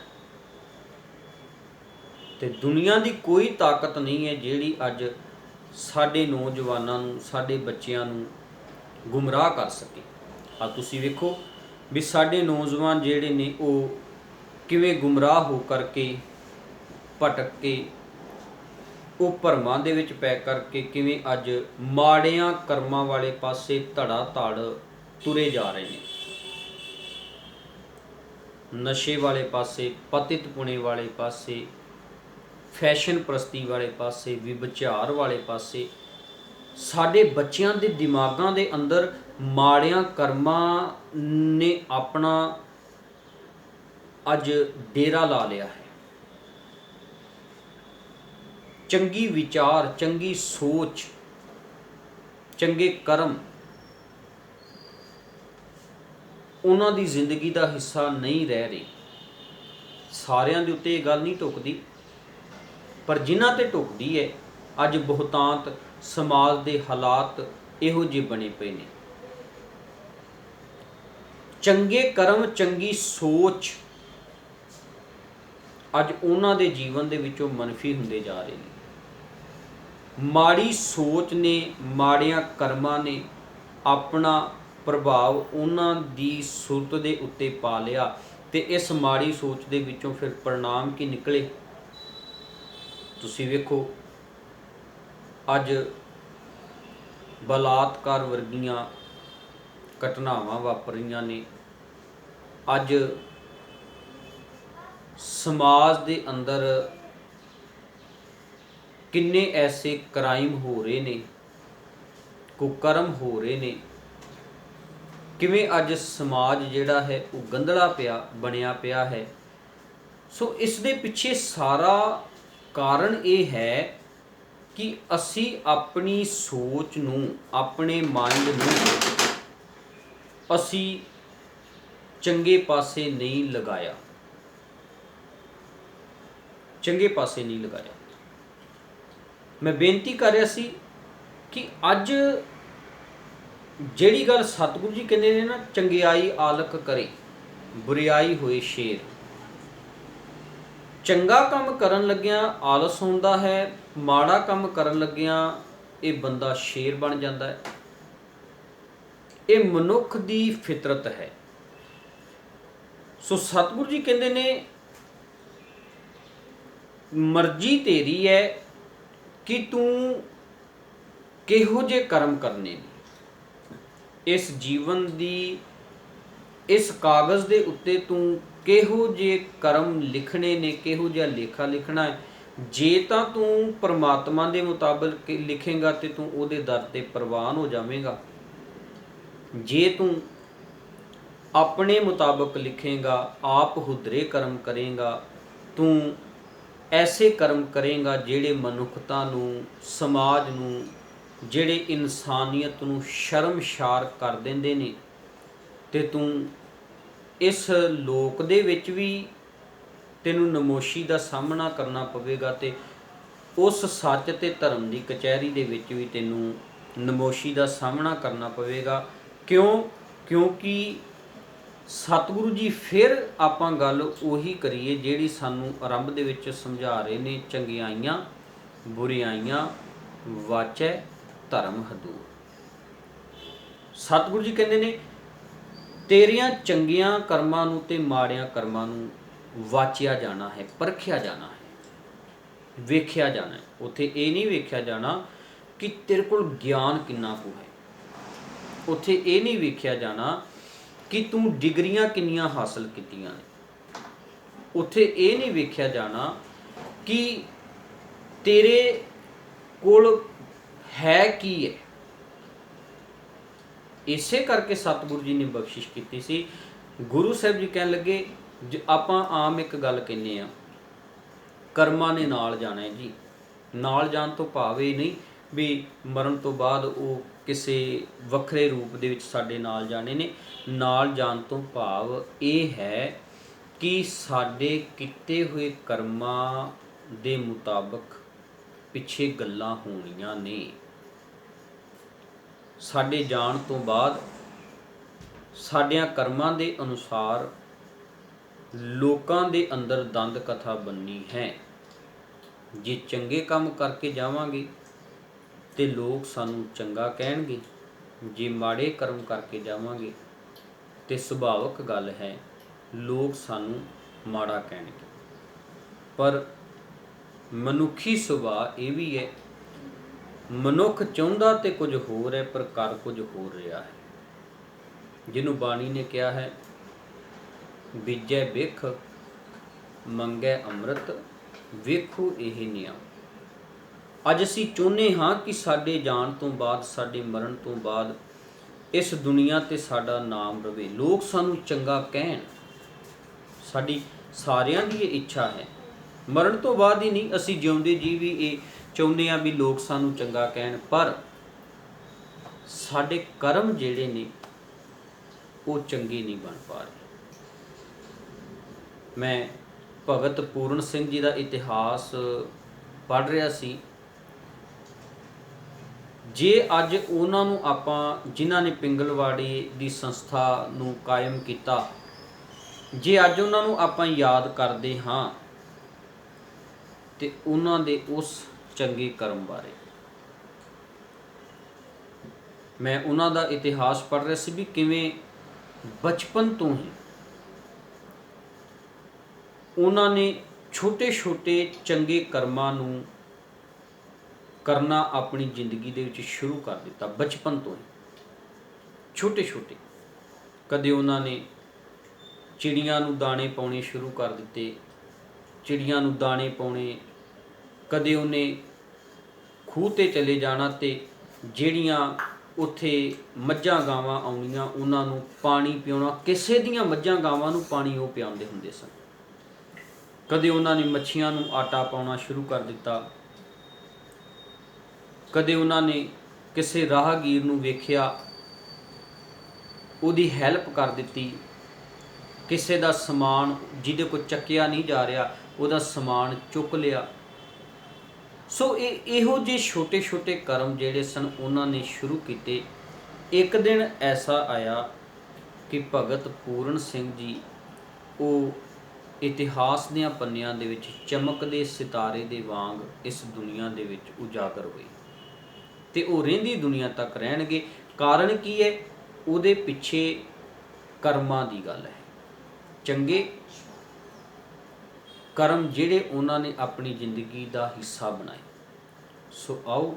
ਤੇ ਦੁਨੀਆ ਦੀ ਕੋਈ ਤਾਕਤ ਨਹੀਂ ਹੈ ਜਿਹੜੀ ਅੱਜ ਸਾਡੇ ਨੌਜਵਾਨਾਂ ਨੂੰ, ਸਾਡੇ ਬੱਚਿਆਂ ਨੂੰ ਗੁੰਮਰਾਹ ਕਰ ਸਕੇ। ਆ ਤੁਸੀਂ ਵੇਖੋ ਵੀ ਸਾਡੇ ਨੌਜਵਾਨ ਜਿਹੜੇ ਨੇ ਉਹ ਕਿਵੇਂ ਗੁੰਮਰਾਹ ਹੋ ਕਰਕੇ, ਭਟਕ ਕੇ, ਉਹ ਭਰਮਾਂ ਦੇ ਵਿੱਚ ਪੈ ਕਰਕੇ ਕਿਵੇਂ ਅੱਜ ਮਾੜਿਆਂ ਕਰਮਾਂ ਵਾਲੇ ਪਾਸੇ ਧੜਾ ਧੜ ਤੁਰੇ ਜਾ ਰਹੇ ਨੇ। ਨਸ਼ੇ ਵਾਲੇ ਪਾਸੇ, ਪਤਿਤ ਪੁਣੇ ਵਾਲੇ ਪਾਸੇ, ਫੈਸ਼ਨ ਪ੍ਰਸਤੀ ਵਾਲੇ ਪਾਸੇ, ਵਿਭਚਾਰ ਵਾਲੇ ਪਾਸੇ। ਸਾਡੇ ਬੱਚਿਆਂ ਦੇ ਦਿਮਾਗਾਂ ਦੇ ਅੰਦਰ ਮਾੜਿਆਂ ਕਰਮਾਂ ਨੇ ਆਪਣਾ ਅੱਜ ਡੇਰਾ ਲਾ ਲਿਆ ਹੈ। ਚੰਗੀ ਵਿਚਾਰ, ਚੰਗੀ ਸੋਚ, ਚੰਗੇ ਕਰਮ ਉਹਨਾਂ ਦੀ ਜ਼ਿੰਦਗੀ ਦਾ ਹਿੱਸਾ ਨਹੀਂ ਰਹਿ ਰਹੇ। ਸਾਰਿਆਂ ਦੇ ਉੱਤੇ ਇਹ ਗੱਲ ਨਹੀਂ ਢੁੱਕਦੀ, ਪਰ ਜਿਨ੍ਹਾਂ ਤੇ ਢੁੱਕਦੀ ਹੈ ਅੱਜ ਬਹੁਤਾਂਤ ਸਮਾਜ ਦੇ ਹਾਲਾਤ ਇਹੋ ਜਿਹੇ ਬਣੇ ਪਏ ਨੇ। ਚੰਗੇ ਕਰਮ, ਚੰਗੀ ਸੋਚ ਅੱਜ ਉਹਨਾਂ ਦੇ ਜੀਵਨ ਦੇ ਵਿੱਚੋਂ ਮਨਫੀ ਹੁੰਦੇ ਜਾ ਰਹੇ ਨੇ। ਮਾੜੀ ਸੋਚ ਨੇ, ਮਾੜਿਆਂ ਕਰਮਾਂ ਨੇ ਆਪਣਾ ਪ੍ਰਭਾਵ ਉਹਨਾਂ ਦੀ ਸੁਰਤ ਦੇ ਉੱਤੇ ਪਾ ਲਿਆ, ਤੇ ਇਸ ਮਾੜੀ ਸੋਚ ਦੇ ਵਿੱਚੋਂ ਫਿਰ परिणाम ਕੀ ਨਿਕਲੇ ਤੁਸੀਂ ਵੇਖੋ। ਅੱਜ ਬਲਾਤਕਾਰ ਵਰਗੀਆਂ ਘਟਨਾਵਾਂ ਵਾਪਰ ਰਹੀਆਂ ਨੇ। ਅੱਜ ਸਮਾਜ ਦੇ ਅੰਦਰ ਕਿੰਨੇ ਐਸੇ ਕ੍ਰਾਈਮ ਹੋ ਰਹੇ ਨੇ, ਕੁਕਰਮ ਹੋ ਰਹੇ ਨੇ। ਕਿਵੇਂ ਅੱਜ ਸਮਾਜ ਜਿਹੜਾ ਹੈ ਉਹ ਗੰਧਲਾ ਬਣਿਆ ਪਿਆ ਹੈ। ਸੋ ਇਸ ਦੇ ਪਿੱਛੇ ਸਾਰਾ ਕਾਰਨ ਇਹ ਹੈ ਕਿ ਅਸੀਂ ਆਪਣੀ ਸੋਚ ਨੂੰ, ਆਪਣੇ ਮਾਈਂਡ ਨੂੰ ਅਸੀਂ ਚੰਗੇ ਪਾਸੇ ਨਹੀਂ ਲਗਾਇਆ, ਚੰਗੇ ਪਾਸੇ ਨਹੀਂ ਲਗਾਇਆ। ਮੈਂ ਬੇਨਤੀ ਕਰ ਰਿਹਾ ਸੀ ਕਿ ਅੱਜ ਜਿਹੜੀ ਗੱਲ ਸਤਿਗੁਰੂ ਜੀ ਕਹਿੰਦੇ ਨੇ ਨਾ, ਚੰਗਿਆਈ ਆਲਕ ਕਰੇ, ਬੁਰਿਆਈ ਹੋਏ ਸ਼ੇਰ। ਚੰਗਾ ਕੰਮ ਕਰਨ ਲੱਗਿਆਂ ਆਲਸ ਹੁੰਦਾ ਹੈ, ਮਾੜਾ ਕੰਮ ਕਰਨ ਲੱਗਿਆਂ ਇਹ ਬੰਦਾ ਸ਼ੇਰ ਬਣ ਜਾਂਦਾ ਹੈ। ਇਹ ਮਨੁੱਖ ਦੀ ਫਿਤਰਤ ਹੈ। ਸੋ ਸਤਿਗੁਰੂ ਜੀ ਕਹਿੰਦੇ ਨੇ ਮਰਜ਼ੀ ਤੇਰੀ ਹੈ ਕਿ ਤੂੰ ਕਿਹੋ ਜਿਹੇ ਕਰਮ ਕਰਨੇ ਨੇ। ਇਸ ਜੀਵਨ ਦੀ, ਇਸ ਕਾਗਜ਼ ਦੇ ਉੱਤੇ ਤੂੰ ਕਿਹੋ ਜਿਹੇ ਕਰਮ ਲਿਖਣੇ ਨੇ, ਕਿਹੋ ਜਿਹਾ ਲੇਖਾ ਲਿਖਣਾ ਹੈ। ਜੇ ਤਾਂ ਤੂੰ ਪਰਮਾਤਮਾ ਦੇ ਮੁਤਾਬਕ ਲਿਖੇਗਾ ਤੇ ਤੂੰ ਉਹਦੇ ਦਰ ਤੇ ਪ੍ਰਵਾਨ ਹੋ ਜਾਵੇਂਗਾ। ਜੇ ਤੂੰ ਆਪਣੇ ਮੁਤਾਬਕ ਲਿਖੇਗਾ, ਆਪ ਹੁਦਰੇ ਕਰਮ ਕਰੇਗਾ, ਤੂੰ ਐਸੇ ਕਰਮ ਕਰੇਗਾ ਜਿਹੜੇ ਮਨੁੱਖਤਾ ਨੂੰ, ਸਮਾਜ ਨੂੰ, ਜਿਹੜੇ ਇਨਸਾਨੀਅਤ ਨੂੰ ਸ਼ਰਮਸ਼ਾਰ ਕਰ ਦਿੰਦੇ ਨੇ, ਤੇ ਤੂੰ ਇਸ ਲੋਕ ਦੇ ਵਿੱਚ ਵੀ ਤੈਨੂੰ ਨਮੋਸ਼ੀ ਦਾ ਸਾਹਮਣਾ ਕਰਨਾ ਪਵੇਗਾ, ਤੇ ਉਸ ਸੱਚ ਤੇ ਧਰਮ ਦੀ ਕਚਹਿਰੀ ਦੇ ਵਿੱਚ ਵੀ ਤੈਨੂੰ ਨਮੋਸ਼ੀ ਦਾ ਸਾਹਮਣਾ ਕਰਨਾ ਪਵੇਗਾ। ਕਿਉਂਕਿ ਸਤਿਗੁਰੂ ਜੀ ਫਿਰ ਆਪਾਂ ਗੱਲ ਉਹੀ ਕਰੀਏ ਜਿਹੜੀ ਸਾਨੂੰ ਆਰੰਭ ਦੇ ਵਿੱਚ ਸਮਝਾ ਰਹੇ ਨੇ, ਚੰਗਿਆਈਆਂ ਬੁਰਿਆਈਆਂ ਵਾਚੈ ਧਰਮ ਹਦੂਰ। ਸਤਿਗੁਰੂ ਜੀ ਕਹਿੰਦੇ ਨੇ ਤੇਰੀਆਂ ਚੰਗੀਆਂ ਕਰਮਾਂ ਨੂੰ ਤੇ ਮਾੜਿਆਂ ਕਰਮਾਂ ਨੂੰ ਵਾਚਿਆ ਜਾਣਾ ਹੈ, ਪਰਖਿਆ ਜਾਣਾ ਹੈ, ਵੇਖਿਆ ਜਾਣਾ ਹੈ। ਉੱਥੇ ਇਹ ਨਹੀਂ ਵੇਖਿਆ ਜਾਣਾ ਕਿ ਤੇਰੇ ਕੋਲ ਗਿਆਨ ਕਿੰਨਾ ਕੁ ਹੈ। ਉੱਥੇ ਇਹ ਨਹੀਂ ਵੇਖਿਆ ਜਾਣਾ ਕਿ ਤੂੰ ਡਿਗਰੀਆਂ ਕਿੰਨੀਆਂ ਹਾਸਲ ਕੀਤੀਆਂ ਨੇ। ਉੱਥੇ ਇਹ ਨਹੀਂ ਵੇਖਿਆ ਜਾਣਾ ਕਿ ਤੇਰੇ ਕੋਲ ਹੈ ਕੀ ਹੈ। ਇਸੇ ਕਰਕੇ ਸਤਿਗੁਰੂ ਜੀ ਨੇ ਬਖਸ਼ਿਸ਼ ਕੀਤੀ ਸੀ। ਗੁਰੂ ਸਾਹਿਬ ਜੀ ਕਹਿਣ ਲੱਗੇ, ਆਪਾਂ ਆਮ ਇੱਕ ਗੱਲ ਕਹਿੰਦੇ ਆ, ਕਰਮਾਂ ਨੇ ਨਾਲ ਜਾਣਾ ਹੈ ਜੀ। ਨਾਲ ਜਾਣ ਤੋਂ ਭਾਵ ਇਹ ਨਹੀਂ ਵੀ ਮਰਨ ਤੋਂ ਬਾਅਦ ਉਹ ਕਿਸੇ ਵੱਖਰੇ ਰੂਪ ਦੇ ਵਿੱਚ ਸਾਡੇ ਨਾਲ ਜਾਣੇ ਨੇ। ਨਾਲ ਜਾਣ ਤੋਂ ਭਾਵ ਇਹ ਹੈ ਕਿ ਸਾਡੇ ਕੀਤੇ ਹੋਏ ਕਰਮਾਂ ਦੇ ਮੁਤਾਬਕ ਪਿੱਛੇ ਗੱਲਾਂ ਹੋਣੀਆਂ ਨੇ। ਸਾਡੇ ਜਾਣ ਤੋਂ ਬਾਅਦ ਸਾਡਿਆਂ ਕਰਮਾਂ ਦੇ ਅਨੁਸਾਰ ਲੋਕਾਂ ਦੇ ਅੰਦਰ ਦੰਦ ਕਥਾ ਬਣਨੀ ਹੈ। ਜੇ ਚੰਗੇ ਕੰਮ ਕਰਕੇ ਜਾਵਾਂਗੇ ਤੇ ਲੋਕ ਸਾਨੂੰ ਚੰਗਾ ਕਹਿਣਗੇ, ਜੇ ਮਾੜੇ ਕਰਮ ਕਰਕੇ ਜਾਵਾਂਗੇ ਤੇ ਸੁਭਾਵਿਕ ਗੱਲ ਹੈ ਲੋਕ ਸਾਨੂੰ ਮਾੜਾ ਕਹਿਣਗੇ। ਪਰ ਮਨੁੱਖੀ ਸੁਭਾਅ ਇਹ ਵੀ ਹੈ, ਮਨੁੱਖ ਚਾਹੁੰਦਾ ਤੇ ਕੁਝ ਹੋਰ ਹੈ ਪਰ ਕਰ ਕੁਝ ਹੋਰ ਰਿਹਾ ਹੈ। ਜਿਹਨੂੰ ਬਾਣੀ ਨੇ ਕਿਹਾ ਹੈ, ਬੀਜੈ ਬਿਖ ਮੰਗੈ ਅੰਮ੍ਰਿਤ, ਵੇਖੋ ਇਹ ਨਿਯਮ। ਅੱਜ ਅਸੀਂ ਚਾਹੁੰਦੇ ਹਾਂ ਕਿ ਸਾਡੇ ਜਾਣ ਤੋਂ ਬਾਅਦ, ਸਾਡੇ ਮਰਨ ਤੋਂ ਬਾਅਦ ਇਸ ਦੁਨੀਆ ਤੇ ਸਾਡਾ ਨਾਮ ਰਵੇ, ਲੋਕ ਸਾਨੂੰ ਚੰਗਾ ਕਹਿਣ। ਸਾਡੀ ਸਾਰਿਆਂ ਦੀ ਇਹ ਇੱਛਾ ਹੈ, ਮਰਨ ਤੋਂ ਬਾਅਦ ਹੀ ਨਹੀਂ, ਅਸੀਂ ਜਿਉਂਦੇ ਜੀ ਵੀ ਇਹ ਚਾਹੁੰਦੇ ਹਾਂ ਵੀ ਲੋਕ ਸਾਨੂੰ ਚੰਗਾ ਕਹਿਣ। ਪਰ ਸਾਡੇ ਕਰਮ ਜਿਹੜੇ ਨੇ ਉਹ ਚੰਗੇ ਨਹੀਂ ਬਣ ਪਾ ਰਹੇ। ਮੈਂ ਭਗਤ ਪੂਰਨ ਸਿੰਘ ਜੀ ਦਾ ਇਤਿਹਾਸ ਪੜ੍ਹ ਰਿਹਾ ਸੀ। ਜੇ ਅੱਜ ਉਹਨਾਂ ਨੂੰ ਆਪਾਂ, ਜਿਨ੍ਹਾਂ ਨੇ ਪਿੰਗਲਵਾੜੇ ਦੀ ਸੰਸਥਾ ਨੂੰ ਕਾਇਮ ਕੀਤਾ, ਜੇ ਅੱਜ ਉਹਨਾਂ ਨੂੰ ਆਪਾਂ ਯਾਦ ਕਰਦੇ ਹਾਂ ਤੇ ਉਹਨਾਂ ਦੇ ਉਸ ਚੰਗੇ ਕਰਮ ਬਾਰੇ, ਮੈਂ ਉਹਨਾਂ ਦਾ ਇਤਿਹਾਸ ਪੜ੍ਹ ਰਿਹਾ ਸੀ ਵੀ ਕਿਵੇਂ ਬਚਪਨ ਤੋਂ ਹੀ ਉਹਨਾਂ ਨੇ ਛੋਟੇ ਛੋਟੇ ਚੰਗੇ ਕਰਮਾਂ ਨੂੰ ਕਰਨਾ ਆਪਣੀ ਜ਼ਿੰਦਗੀ ਦੇ ਵਿੱਚ ਸ਼ੁਰੂ ਕਰ ਦਿੱਤਾ। ਬਚਪਨ ਤੋਂ ਹੀ ਛੋਟੇ ਛੋਟੇ, ਕਦੇ ਉਹਨਾਂ ਨੇ ਚਿੜੀਆਂ ਨੂੰ ਦਾਣੇ ਪਾਉਣੇ ਸ਼ੁਰੂ ਕਰ ਦਿੱਤੇ, ਚਿੜੀਆਂ ਨੂੰ ਦਾਣੇ ਪਾਉਣੇ। ਕਦੇ ਉਹਨੇ ਖੂਹ 'ਤੇ ਚਲੇ ਜਾਣਾ ਤੇ ਜਿਹੜੀਆਂ ਉੱਥੇ ਮੱਝਾਂ ਗਾਵਾਂ ਆਉਣੀਆਂ ਉਹਨਾਂ ਨੂੰ ਪਾਣੀ ਪਿਆਉਣਾ, ਕਿਸੇ ਦੀਆਂ ਮੱਝਾਂ ਗਾਵਾਂ ਨੂੰ ਪਾਣੀ ਉਹ ਪਿਆਉਂਦੇ ਹੁੰਦੇ ਸਨ। ਕਦੇ ਉਹਨਾਂ ਨੇ ਮੱਛੀਆਂ ਨੂੰ ਆਟਾ ਪਾਉਣਾ ਸ਼ੁਰੂ ਕਰ ਦਿੱਤਾ। ਕਦੇ ਉਹਨਾਂ ਨੇ ਕਿਸੇ ਰਾਹਗੀਰ ਨੂੰ ਵੇਖਿਆ, ਉਹਦੀ ਹੈਲਪ ਕਰ ਦਿੱਤੀ। ਕਿਸੇ ਦਾ ਸਮਾਨ ਜਿਹਦੇ ਕੋਲ ਚੱਕਿਆ ਨਹੀਂ ਜਾ ਰਿਹਾ, ਉਹਦਾ ਸਮਾਨ ਚੁੱਕ ਲਿਆ। ਸੋ ਇਹੋ ਜਿਹੇ ਛੋਟੇ ਛੋਟੇ ਕਰਮ ਜਿਹੜੇ ਸਨ ਉਹਨਾਂ ਨੇ ਸ਼ੁਰੂ ਕੀਤੇ। ਇੱਕ ਦਿਨ ਐਸਾ ਆਇਆ ਕਿ ਭਗਤ ਪੂਰਨ ਸਿੰਘ ਜੀ ਉਹ ਇਤਿਹਾਸ ਦੀਆਂ ਪੰਨਿਆਂ ਦੇ ਵਿੱਚ ਚਮਕਦੇ ਸਿਤਾਰੇ ਦੇ ਵਾਂਗ ਇਸ ਦੁਨੀਆ ਦੇ ਵਿੱਚ ਉਜਾਗਰ ਹੋਏ ਤੇ ਉਹ ਰਹਿੰਦੀ ਦੁਨੀਆ ਤੱਕ ਰਹਿਣਗੇ। ਕਾਰਨ ਕੀ ਹੈ? ਉਹਦੇ ਪਿੱਛੇ ਕਰਮਾਂ ਦੀ ਗੱਲ ਹੈ। ਚੰਗੇ ਕਰਮ ਜਿਹੜੇ ਉਹਨਾਂ ਨੇ ਆਪਣੀ ਜ਼ਿੰਦਗੀ ਦਾ ਹਿੱਸਾ ਬਣਾਏ। ਸੋ ਆਓ,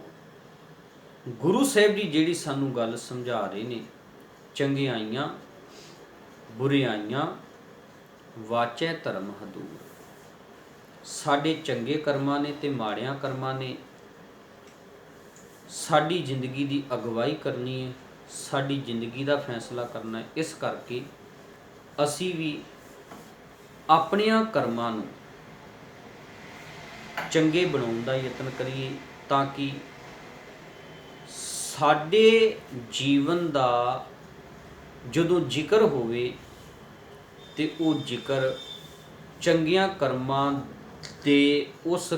ਗੁਰੂ ਸਾਹਿਬ ਜੀ ਜਿਹੜੀ ਸਾਨੂੰ ਗੱਲ ਸਮਝਾ ਰਹੇ ਨੇ, ਚੰਗਿਆਈਆਂ ਬੁਰਿਆਈਆਂ ਵਾਚੈ ਧਰਮ ਹਦੂਰ। ਸਾਡੇ ਚੰਗੇ ਕਰਮਾਂ ਨੇ ਤੇ ਮਾੜਿਆਂ ਕਰਮਾਂ ਨੇ ਸਾਡੀ ਜ਼ਿੰਦਗੀ ਦੀ ਅਗਵਾਈ ਕਰਨੀ ਹੈ, ਸਾਡੀ ਜ਼ਿੰਦਗੀ ਦਾ ਫੈਸਲਾ ਕਰਨਾ ਹੈ। ਇਸ ਕਰਕੇ ਅਸੀਂ ਵੀ ਆਪਣਿਆਂ ਕਰਮਾਂ ਨੂੰ ਚੰਗੇ ਬਣਾਉਣ ਦਾ ਯਤਨ ਕਰੀਏ, ਤਾਂ ਕਿ ਸਾਡੇ ਜੀਵਨ ਦਾ ਜਦੋਂ ਜ਼ਿਕਰ ਹੋਵੇ ਤੇ ਉਹ ਜ਼ਿਕਰ ਚੰਗਿਆਂ ਕਰਮਾਂ ਦੇ ਉਸ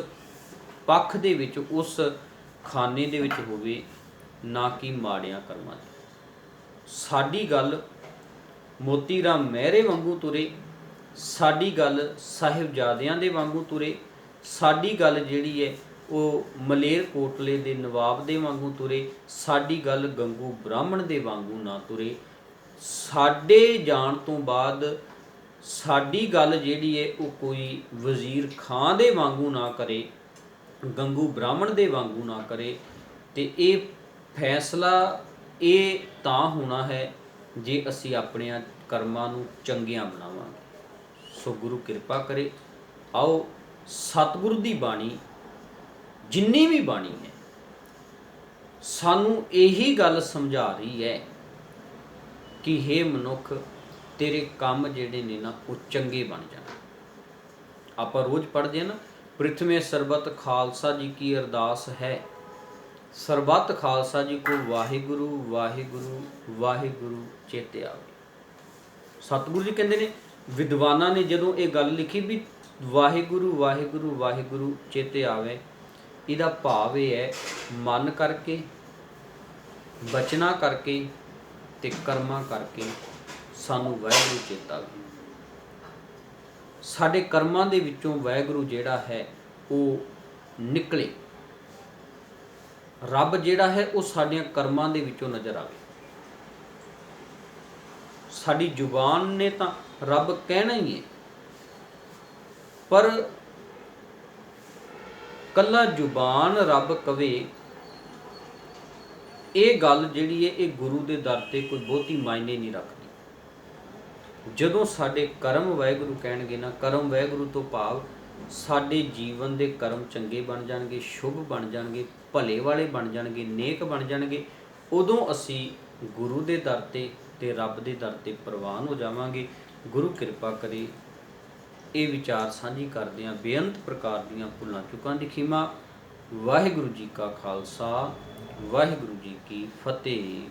ਪੱਖ ਦੇ ਵਿੱਚ, ਉਸ ਖਾਨੇ ਦੇ ਵਿੱਚ ਹੋਵੇ, ਨਾ ਕਿ ਮਾੜਿਆਂ ਕਰਮਾਂ ਦੀ। ਸਾਡੀ ਗੱਲ ਮੋਤੀ ਰਾਮ ਮਹਿਰੇ ਵਾਂਗੂ ਤੁਰੇ, ਸਾਡੀ ਗੱਲ ਸਾਹਿਬਜ਼ਾਦਿਆਂ ਦੇ ਵਾਂਗੂ ਤੁਰੇ, ਸਾਡੀ ਗੱਲ ਜਿਹੜੀ ਹੈ ਉਹ ਮਲੇਰਕੋਟਲੇ ਦੇ ਨਵਾਬ ਦੇ ਵਾਂਗੂ ਤੁਰੇ, ਸਾਡੀ ਗੱਲ ਗੰਗੂ ਬ੍ਰਾਹਮਣ ਦੇ ਵਾਂਗੂ ਨਾ ਤੁਰੇ। ਸਾਡੇ ਜਾਣ ਤੋਂ ਬਾਅਦ ਸਾਡੀ ਗੱਲ ਜਿਹੜੀ ਹੈ ਉਹ ਕੋਈ ਵਜ਼ੀਰ ਖਾਂ ਦੇ ਵਾਂਗੂ ਨਾ ਕਰੇ, ਗੰਗੂ ਬ੍ਰਾਹਮਣ ਦੇ ਵਾਂਗੂ ਨਾ ਕਰੇ। ਤੇ ਇਹ ਫੈਸਲਾ ਇਹ ਤਾਂ ਹੋਣਾ ਹੈ ਜੇ ਅਸੀਂ ਆਪਣਿਆਂ ਕਰਮਾਂ ਨੂੰ ਚੰਗਿਆਂ ਬਣਾਵਾਂਗੇ। ਸੋ ਗੁਰੂ ਕਿਰਪਾ ਕਰੇ। ਆਓ ਸਤਿਗੁਰੂ ਦੀ ਬਾਣੀ, ਜਿੰਨੀ ਵੀ ਬਾਣੀ ਹੈ, ਸਾਨੂੰ ਇਹੀ ਗੱਲ ਸਮਝਾ ਰਹੀ ਹੈ ਕਿ ਹੇ ਮਨੁੱਖ, ਤੇਰੇ ਕੰਮ ਜਿਹੜੇ ਨੇ ਨਾ ਉਹ ਚੰਗੇ ਬਣ ਜਾਣ। ਆਪਾਂ ਰੋਜ਼ ਪੜ੍ਹਦੇ ਹਾਂ ਨਾ, ਪ੍ਰਿਥਮੇ ਸਰਬਤ ਖਾਲਸਾ ਜੀ ਕੀ ਅਰਦਾਸ ਹੈ, ਸਰਬੱਤ ਖਾਲਸਾ ਜੀ ਕੋ ਵਾਹਿਗੁਰੂ ਵਾਹਿਗੁਰੂ ਵਾਹਿਗੁਰੂ ਚੇਤੇ ਆਵੇ। ਸਤਿਗੁਰੂ ਜੀ ਕਹਿੰਦੇ ਨੇ, ਵਿਦਵਾਨਾਂ ਨੇ ਜਦੋਂ ਇਹ ਗੱਲ ਲਿਖੀ ਵੀ ਵਾਹਿਗੁਰੂ ਵਾਹਿਗੁਰੂ ਵਾਹਿਗੁਰੂ ਚੇਤੇ ਆਵੇ, ਇਹਦਾ ਭਾਵ ਇਹ ਹੈ ਮਨ ਕਰਕੇ, ਬਚਨਾਂ ਕਰਕੇ ਤੇ ਕਰਮਾਂ ਕਰਕੇ ਸਾਨੂੰ ਵਾਹਿਗੁਰੂ ਚੇਤਾ ਆਵੇ। ਸਾਡੇ ਕਰਮਾਂ ਦੇ ਵਿੱਚੋਂ ਵਾਹਿਗੁਰੂ ਜਿਹੜਾ ਹੈ ਉਹ ਨਿਕਲੇ। ਰੱਬ ਜਿਹੜਾ ਹੈ ਉਹ ਸਾਡੀਆਂ ਕਰਮਾਂ ਦੇ ਵਿੱਚੋਂ ਨਜ਼ਰ ਆਵੇ। ਸਾਡੀ ਜ਼ੁਬਾਨ ਨੇ ਤਾਂ ਰੱਬ ਕਹਿਣਾ ਹੀ ਹੈ, ਪਰ ਕੱਲਾ ਜ਼ੁਬਾਨ ਰੱਬ ਕਵੇ ਇਹ ਗੱਲ ਜਿਹੜੀ ਹੈ ਇਹ ਗੁਰੂ ਦੇ ਦਰ ਤੇ ਕੋਈ ਬਹੁਤੀ ਮਾਇਨੇ ਨਹੀਂ ਰੱਖਦੀ। ਜਦੋਂ ਸਾਡੇ ਕਰਮ ਵਾਹਿਗੁਰੂ ਕਹਿਣਗੇ ਨਾ, ਕਰਮ ਵਾਹਿਗੁਰੂ ਤੋਂ ਭਾਵ ਸਾਡੇ ਜੀਵਨ ਦੇ ਕਰਮ ਚੰਗੇ ਬਣ ਜਾਣਗੇ, ਸ਼ੁਭ ਬਣ ਜਾਣਗੇ, ਭਲੇ ਵਾਲੇ ਬਣ ਜਾਣਗੇ, ਨੇਕ ਬਣ ਜਾਣਗੇ, ਉਦੋਂ ਅਸੀਂ ਗੁਰੂ ਦੇ ਦਰ ਤੇ ਰੱਬ ਦੇ ਦਰ ਤੇ ਪ੍ਰਵਾਨ ਹੋ ਜਾਵਾਂਗੇ। ਗੁਰੂ ਕਿਰਪਾ ਕਰੇ। ਇਹ ਵਿਚਾਰ ਸਾਂਝੀ ਕਰਦੇ ਹਾਂ। ਬੇਅੰਤ ਪ੍ਰਕਾਰ ਦੀਆਂ ਭੁੱਲਾਂ ਚੁੱਕਾਂ ਦੀ ਖਿਮਾ। ਵਾਹਿਗੁਰੂ ਜੀ ਕਾ ਖਾਲਸਾ, ਵਾਹਿਗੁਰੂ ਜੀ ਕੀ ਫਤਿਹ।